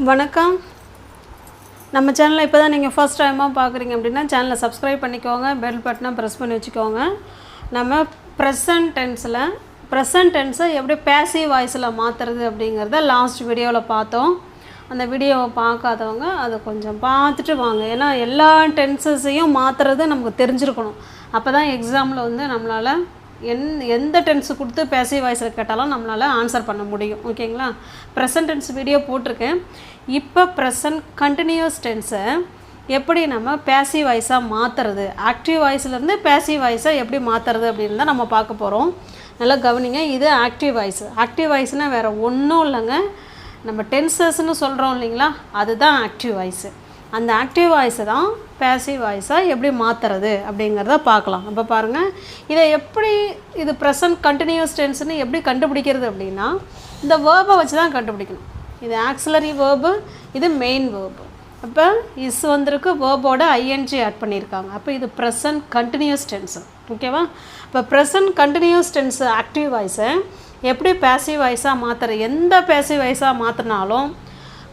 வணக்கம். நம்ம சேனலை இப்போ தான் நீங்கள் ஃபர்ஸ்ட் டைமாக பார்க்குறீங்க அப்படின்னா சேனலை சப்ஸ்கிரைப் பண்ணிக்கோங்க, பெல் பட்டனை ப்ரெஸ் பண்ணி வச்சுக்கோங்க. நம்ம ப்ரெசன்ட் டென்ஸை எப்படி பேசிவ் வாய்ஸில் மாற்றுறது அப்படிங்கிறத லாஸ்ட் வீடியோவில் பார்த்தோம். அந்த வீடியோவை பார்க்காதவங்க அதை கொஞ்சம் பார்த்துட்டு வாங்க. ஏன்னா எல்லா டென்சஸையும் மாற்றுறது நமக்கு தெரிஞ்சிருக்கணும். அப்போ தான் எக்ஸாமில் வந்து நம்மளால் எந்த டென்ஸு கொடுத்து பேசிவ் வாய்ஸில் கேட்டாலும் நம்மளால் ஆன்சர் பண்ண முடியும். ஓகேங்களா? ப்ரெசன்ட் டென்ஸ் வீடியோ போட்டிருக்கேன். இப்போ ப்ரெசன்ட் கண்டினியூஸ் டென்ஸை எப்படி நம்ம பேசிவ் வாய்ஸாக மாற்றுறது, ஆக்டிவ் வாய்ஸ்லேருந்து பேசிவ் வாய்ஸை எப்படி மாற்றுறது அப்படின்னு தான் நம்ம பார்க்க போகிறோம். நல்லா கவனிங்க. இது ஆக்டிவ் வாய்ஸ். ஆக்டிவ் வாய்ஸ்னால் வேறு ஒன்றும் இல்லைங்க, நம்ம டென்சஸ்ன்னு சொல்கிறோம் இல்லைங்களா, அதுதான் ஆக்டிவ் வாய்ஸு. அந்த ஆக்டிவ் வாய்ஸை தான் பேசிவ் வாய்ஸாக எப்படி மாற்றுறது அப்படிங்கிறத பார்க்கலாம். இப்போ பாருங்கள், இதை எப்படி இது ப்ரெசன்ட் கண்டினியூஸ் டென்ஸ்னு எப்படி கண்டுபிடிக்கிறது அப்படின்னா இந்த வேர்பை வச்சு தான் கண்டுபிடிக்கணும். இது ஆக்சிலரி வேர்பு, இது மெயின் வேர்பு. அப்போ இஸ் வந்திருக்கு, வேர்போட ஐஎன்ஜி ஆட் பண்ணியிருக்காங்க. அப்போ இது ப்ரெசன்ட் கண்டினியூஸ் டென்ஸு. ஓகேவா? இப்போ ப்ரெசன்ட் கண்டினியூஸ் டென்ஸு ஆக்டிவ் வாய்ஸை எப்படி பேசிவ் வாய்ஸாக மாற்றுறது, எந்த பேசிவ் வாய்ஸாக மாற்றினாலும்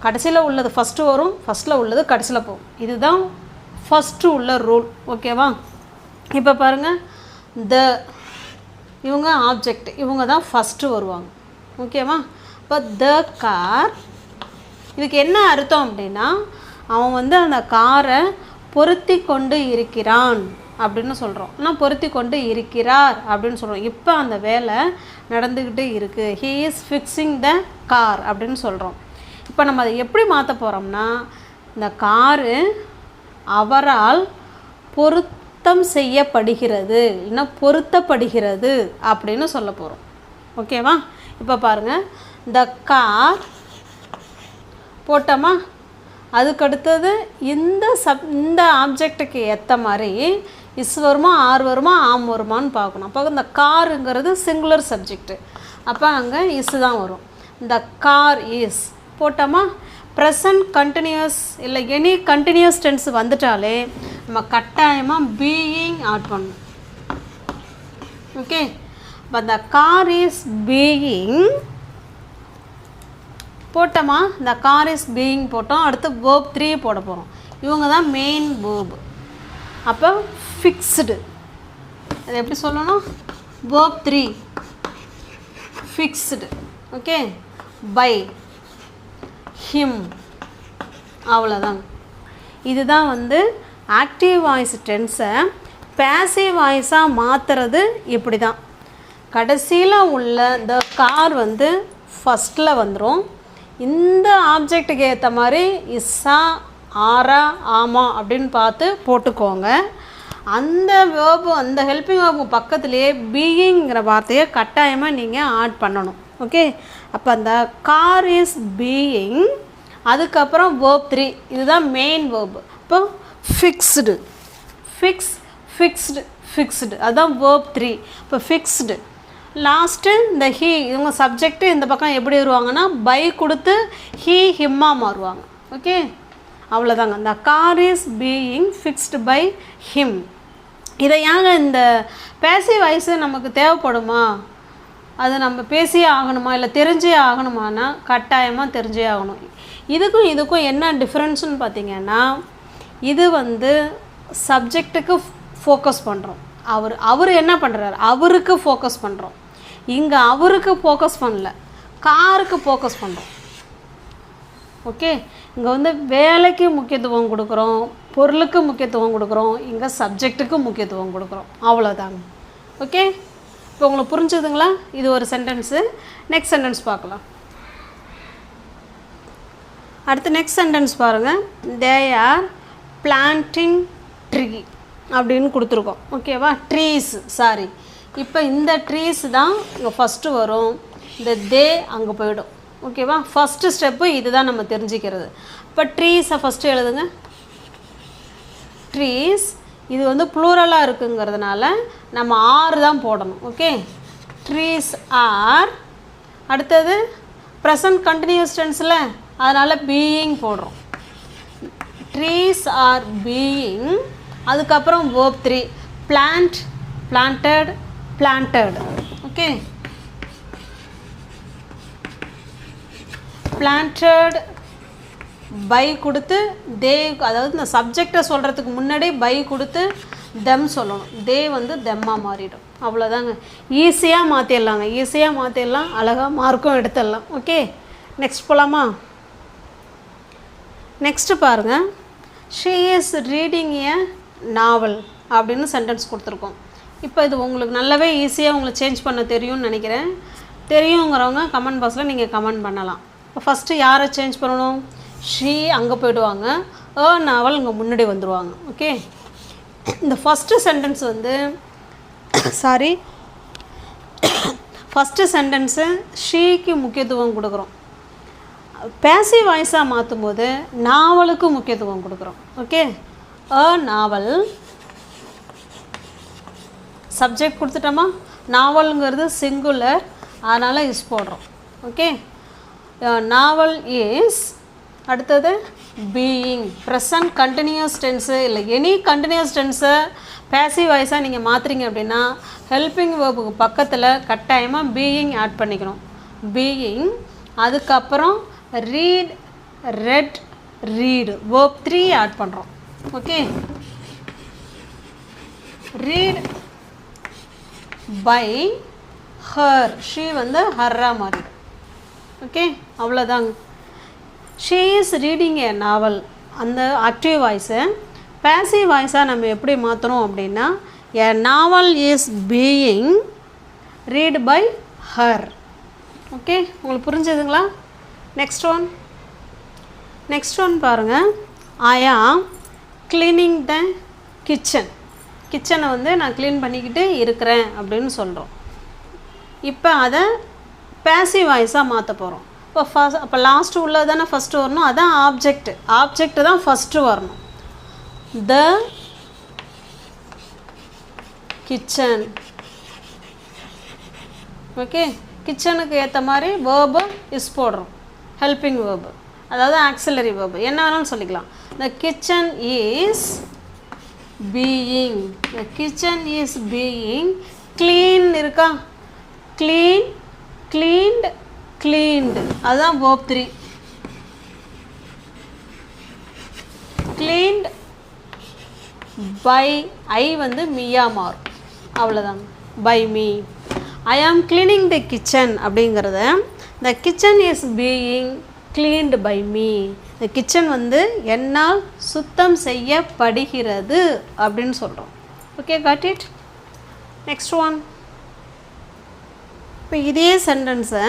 கடைசியில் உள்ளது ஃபஸ்ட்டு வரும், ஃபஸ்ட்டில் உள்ளது கடைசியில் போகும். இதுதான் ஃபஸ்ட்டு உள்ள ரூல். ஓகேவா? இப்போ பாருங்கள், இவங்க ஆப்ஜெக்ட், இவங்க தான் ஃபஸ்ட்டு வருவாங்க. ஓகேவா? இப்போ த கார், இதுக்கு என்ன அர்த்தம் அப்படின்னா அவன் வந்து அந்த காரை பொருத்தி கொண்டு இருக்கிறான் அப்படின்னு சொல்கிறோம். ஆனால் பொருத்தி கொண்டு இருக்கிறார் அப்படின்னு சொல்கிறோம். இப்போ அந்த வேலை நடந்துக்கிட்டு இருக்குது. He is fixing the car அப்படின்னு சொல்கிறோம். இப்போ நம்ம அதை எப்படி மாற்ற போகிறோம்னா இந்த காரு அவரால் பொருத்தம் செய்யப்படுகிறது, இல்லைன்னா பொருத்தப்படுகிறது அப்படின்னு சொல்ல போகிறோம். ஓகேவா? இப்போ பாருங்கள், த கார் போட்டோமா, அதுக்கடுத்தது இந்த ஆப்ஜெக்டுக்கு ஏற்ற மாதிரி இஸ் வருமா, ஆர் வருமா, ஆம் வருமானு பார்க்கணும். அப்போ இந்த காருங்கிறது சிங்குலர் சப்ஜெக்டு, அப்போ அங்கே இஸ் தான் வரும். இந்த கார் இஸ் போட்டோமா. ப்ரெசன்ட் கண்டினியூஸ் இல்லை எனி கண்டினியூஸ் டென்ஸ் வந்துட்டாலே நம்ம கட்டாயமாக பீயிங் ஆட் பண்ணணும். ஓகே? இப்போ த கார் இஸ் பீயிங் போட்டோமா, இந்த கார் இஸ் பீயிங் போட்டோம். அடுத்து வேர்ப் 3 போட போகிறோம். இவங்க தான் மெயின் வேர்பு. அப்போ ஃபிக்ஸ்டு, அது எப்படி சொல்லணும், verb 3 fixed. Okay? By him, அவ்வளோதான். இதுதான் வந்து ஆக்டிவ் வாய்ஸ் டென்ஸை பேசிவ் வாய்ஸாக மாற்றுறது. இப்படி தான் கடைசியில் உள்ள இந்த கார் வந்து ஃபஸ்ட்டில் வந்துடும். இந்த ஆப்ஜெக்டுக்கு ஏற்ற மாதிரி இஸ்ஸா, ஆரா, ஆமா அப்படின்னு பார்த்து போட்டுக்கோங்க. அந்த வேர்பு, அந்த ஹெல்பிங் வேர்பு பக்கத்துலேயே பீயிங்கிற வார்த்தையை கட்டாயமாக நீங்கள் ஆட் பண்ணணும். ஓகே? அப்போ அந்த கார் இஸ் பீயிங், அதுக்கப்புறம் வேர்ப் 3, இதுதான் மெயின் வேர்பு. இப்போ ஃபிக்ஸ்டு, ஃபிக்ஸ்டு அதுதான் வேர்ப் 3. இப்போ ஃபிக்ஸ்டு லாஸ்ட்டு இந்த ஹீ, இவங்க சப்ஜெக்ட்டு இந்த பக்கம் எப்படி வருவாங்கன்னா பை கொடுத்து ஹீ ஹிம்மா மாறுவாங்க. ஓகே? அவ்வளோதாங்க. இந்த car is being fixed by him. இதை ஏங்க இந்த பேசிவ் வாய்ஸு நமக்கு தேவைப்படுமா, அது நம்ம பேசியே ஆகணுமா, இல்லை தெரிஞ்சே ஆகணுமானா கட்டாயமாக தெரிஞ்சே ஆகணும். இதுக்கும் என்ன டிஃப்ரென்ஸுன்னு பார்த்தீங்கன்னா இது வந்து சப்ஜெக்ட்டுக்கு ஃபோக்கஸ் பண்ணுறோம். அவர் என்ன பண்ணுறாரு, அவருக்கு ஃபோக்கஸ் பண்ணுறோம். இங்கே அவருக்கு ஃபோக்கஸ் பண்ணல, காருக்கு ஃபோக்கஸ் பண்ணுறோம். ஓகே? இங்கே வந்து வேலைக்கு முக்கியத்துவம் கொடுக்குறோம், பொருளுக்கு முக்கியத்துவம் கொடுக்குறோம், இங்கே சப்ஜெக்ட்டுக்கு முக்கியத்துவம் கொடுக்குறோம். அவ்வளோதாங்க. ஓகே? இப்போ உங்களுக்கு புரிஞ்சுதுங்களா? இது ஒரு சென்டென்ஸு. நெக்ஸ்ட் சென்டென்ஸ் பார்க்கலாம். அடுத்து நெக்ஸ்ட் சென்டென்ஸ் பாருங்கள். தே ஆர் பிளான்டிங் ட்ரீ அப்படின்னு கொடுத்துருக்கோம். ஓகேவா? Trees, sorry. இப்போ இந்த ட்ரீஸ் தான் இங்கே ஃபஸ்ட்டு வரும், இந்த தே அங்கே போயிடும். ஓகேவா? ஃபஸ்ட்டு ஸ்டெப்பு இது தான் நம்ம தெரிஞ்சுக்கிறது. இப்போ ட்ரீஸை ஃபஸ்ட்டு எழுதுங்க. ட்ரீஸ், இது வந்து ப்ளூரலாக இருக்குங்கிறதுனால நம்ம ஆர் தான் போடணும். ஓகே? Trees are. அடுத்தது ப்ரெசன்ட் கண்டினியூஸ் டென்ஸில், அதனால் பீயிங் போடுறோம். ட்ரீஸ் ஆர் பீயிங், அதுக்கப்புறம் verb 3 plant, planted, planted. Okay? planted, by கொடுத்து தே, அதாவது இந்த சப்ஜெக்டை சொல்கிறதுக்கு முன்னாடி பை கொடுத்து தெம் சொல்லணும். தே வந்து தெம்மாக மாறிடும். அவ்வளோதாங்க. ஈஸியாக மாற்றிடலாங்க. ஈஸியாக மாற்றிடலாம், அழகாக மார்க்கும் எடுத்துடலாம். ஓகே, நெக்ஸ்ட் போகலாமா? நெக்ஸ்ட்டு பாருங்கள். ஷீ இஸ் ரீடிங் ஏ நாவல் அப்படின்னு சென்டென்ஸ் கொடுத்துருக்கோம். இப்போ இது உங்களுக்கு நல்லாவே ஈஸியாக உங்களுக்கு சேஞ்ச் பண்ண தெரியும்னு நினைக்கிறேன். தெரியுங்கிறவங்க கமெண்ட் பாக்ஸில் நீங்கள் கமெண்ட் பண்ணலாம். இப்போ ஃபஸ்ட்டு யாரை சேஞ்ச் பண்ணணும்? ஷீ அங்கே போய்டுவாங்க, நாவல் இங்கே முன்னாடி வந்துடுவாங்க. ஓகே, இந்த ஃபஸ்ட்டு சென்டென்ஸ் வந்து ஃபஸ்ட்டு சென்டென்ஸு ஷீக்கு முக்கியத்துவம் கொடுக்குறோம். பேசிவ் வாய்ஸாக மாற்றும் போது நாவலுக்கு முக்கியத்துவம் கொடுக்குறோம். ஓகே, நாவல் சப்ஜெக்ட் கொடுத்துட்டோமா? நாவலுங்கிறது சிங்குலர், அதனால் இஸ் போடுறோம். ஓகே, நாவல் இஸ், அடுத்தது பீயிங். ப்ரெசன்ட் கண்டினியூஸ் டென்ஸு இல்லை எனி கண்டினியூஸ் டென்ஸை பேசிவ் வாய்ஸாக நீங்கள் மாற்றுறீங்க அப்படின்னா ஹெல்பிங் வேர்புக்கு பக்கத்தில் கட்டாயமாக பீயிங் ஆட் பண்ணிக்கணும். பீயிங், அதுக்கப்புறம் read, read, read, verb 3 add பண்ணுறோம். Okay, read by her, she வந்து ஹர்ரா மாறிடும். ஓகே, அவ்வளோதாங்க. She is reading a novel, அந்த ஆக்டிவ் வாய்ஸை பேசிவ் வாய்ஸாக நம்ம எப்படி மாற்றணும் அப்படின்னா a novel is being read by her. Okay, உங்களுக்கு புரிஞ்சதுங்களா? நெக்ஸ்ட் ஒன் பாருங்கள். ஐ ஆம் க்ளீனிங் த கிச்சன். கிச்சனை வந்து நான் க்ளீன் பண்ணிக்கிட்டு இருக்கிறேன் அப்படின்னு சொல்கிறோம். இப்போ அதை பேசிவ் வாய்ஸாக மாற்ற போகிறோம். அப்போ லாஸ்ட்டு உள்ளது தானே ஃபஸ்ட்டு வரணும், அதான் ஆப்ஜெக்ட் தான் ஃபஸ்ட்டு வரணும். The kitchen. ஓகே, கிச்சனுக்கு ஏற்ற மாதிரி வேர்பு இஸ் போடுறோம். ஹெல்பிங் வேர்பு, அதாவது ஆக்சிலரி வேர்பு, என்ன வேணாலும் சொல்லிக்கலாம். த kitchen is being. The kitchen is being clean இருக்கா? க்ளீன், க்ளீன்டு, க்ளீன்டு, அதுதான் வேர்ப் 3. க்ளீன்ட் பை, ஐ வந்து மீயா மாறும். அவ்வளோதாங்க, பை மீ. ஐ ஆம் கிளீனிங் தி கிச்சன் அப்படிங்கிறத the kitchen is being cleaned by me. இந்த கிச்சன் வந்து என்னால் சுத்தம் செய்யப்படுகிறது அப்படின்னு சொல்கிறோம். Okay, got it. Next one. இப்போ இதே சென்டென்ஸை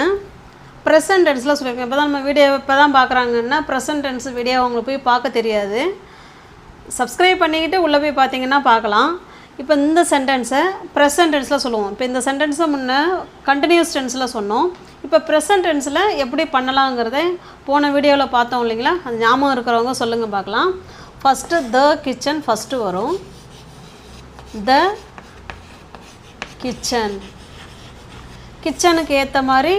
ப்ரெசன்ட் டென்ஸில் சொல்லியிருக்கேன். இப்போ தான் நம்ம வீடியோ இப்போ தான் பார்க்குறாங்கன்னா ப்ரெசன்ட் டென்ஸ் வீடியோ அவங்களுக்கு போய் பார்க்க தெரியாது. சப்ஸ்கிரைப் பண்ணிக்கிட்டு உள்ளே போய் பார்த்தீங்கன்னா பார்க்கலாம். இப்போ இந்த சென்டென்ஸை ப்ரெசன்ட் டென்ஸில் சொல்லுவோம். இப்போ இந்த சென்டென்ஸை முன்னே கண்டினியூஸ் டென்ஸில் சொன்னோம். இப்போ ப்ரெசன்ட் டென்ஸில் எப்படி பண்ணலாங்கிறத போன வீடியோவில் பார்த்தோம் இல்லைங்களா? அது ஞாபகம் இருக்கிறவங்க சொல்லுங்கள் பார்க்கலாம். ஃபஸ்ட்டு த கிச்சன் ஃபஸ்ட்டு வரும். த கிச்சன், கிச்சனுக்கு ஏற்ற மாதிரி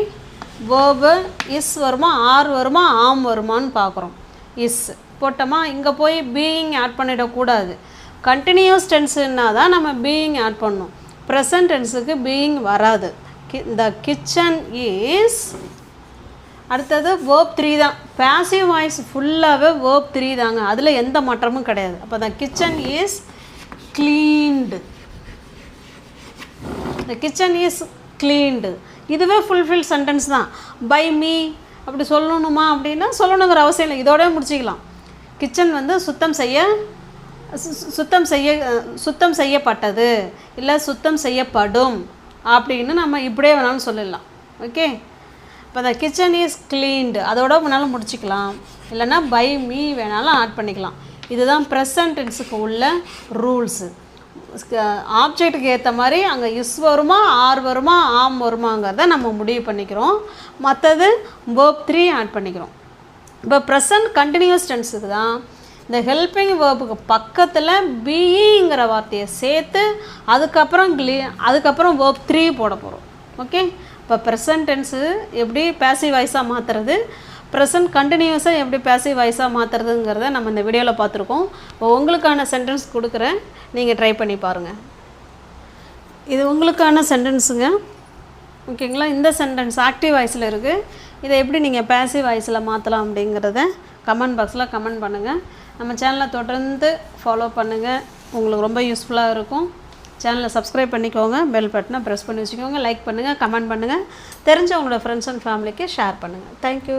வேர்பு இஸ் வருமா, ஆர் வருமா, ஆம் வருமானு பார்க்குறோம். இஸ் போட்டோமா, இங்கே போய் பீயிங் ஆட் பண்ணிடக்கூடாது. கண்டினியூஸ் டென்ஸுன்னா தான் நம்ம பீயிங் ஆட் பண்ணணும். ப்ரெசன்ட் டென்ஸுக்கு பீயிங் வராது. த கிச்சன் இஸ், அடுத்தது வேர்ப் 3 தான். பேசிவ் வாய்ஸ் ஃபுல்லாகவே வேர்ப் 3 தாங்க, அதில் எந்த மாற்றமும் கிடையாது. அப்போ த kitchen is cleaned. The kitchen is cleaned, இதுவே ஃபுல்ஃபில் சென்டென்ஸ் தான். பை மீ அப்படி சொல்லணுமா அப்படின்னா சொல்லணுங்கிற அவசியம் இல்லை, இதோட முடிச்சிக்கலாம். கிச்சன் வந்து சுத்தம் செய்யப்பட்டது இல்லை சுத்தம் செய்யப்படும் அப்படின்னு நம்ம இப்படியே வேணாலும் சொல்லலாம். ஓகே, இப்போ த கிச்சன் இஸ் க்ளீன்டு அதோட வேணாலும் முடிச்சிக்கலாம், இல்லைன்னா பை மீ வேணாலும் ஆட் பண்ணிக்கலாம். இதுதான் ப்ரெசன்ட் டென்ஸுக்கு உள்ள ரூல்ஸு. ஆப்ஜெக்ட்டுக்கு ஏற்ற மாதிரி அங்கே இஸ் வருமா, ஆர் வருமா, ஆம் வருமாங்கிறத நம்ம முடிவு பண்ணிக்கிறோம். மற்றது வேர்ப் 3 ஆட் பண்ணிக்கிறோம். இப்போ ப்ரெசன்ட் கண்டினியூஸ் டென்ஸுக்கு தான் இந்த ஹெல்பிங் வேர்புக்கு பக்கத்தில் பீயிங்கிற வார்த்தையை சேர்த்து அதுக்கப்புறம் வேர்ப் 3 போட போகிறோம். ஓகே, இப்போ ப்ரெசன்ட் டென்ஸு எப்படி பேசிவ் வாய்ஸாக மாற்றுறது, ப்ரெசன்ட் கண்டினியூஸாக எப்படி பேசிவ் வாய்ஸாக மாற்றுறதுங்கிறத நம்ம இந்த வீடியோவில் பார்த்துருக்கோம். இப்போ உங்களுக்கான சென்டென்ஸ் கொடுக்குறேன், நீங்கள் ட்ரை பண்ணி பாருங்கள். இது உங்களுக்கான சென்டென்ஸுங்க. ஓகேங்களா? இந்த சென்டென்ஸ் ஆக்டிவ் வாய்ஸில் இருக்குது. இதை எப்படி நீங்கள் பேசிவ் வாய்ஸில் மாற்றலாம் அப்படிங்கிறத கமெண்ட் பாக்ஸில் கமெண்ட் பண்ணுங்கள். நம்ம சேனலை தொடர்ந்து ஃபாலோ பண்ணுங்கள், உங்களுக்கு ரொம்ப யூஸ்ஃபுல்லாக இருக்கும். சேனலை சப்ஸ்கிரைப் பண்ணிக்கோங்க, பெல் பட்டனை ப்ரெஸ் பண்ணி வச்சுக்கோங்க, லைக் பண்ணுங்கள், கமெண்ட் பண்ணுங்கள், தெரிஞ்ச உங்களோட ஃப்ரெண்ட்ஸ் அண்ட் ஃபேமிலிக்கு ஷேர் பண்ணுங்கள். தேங்க்யூ.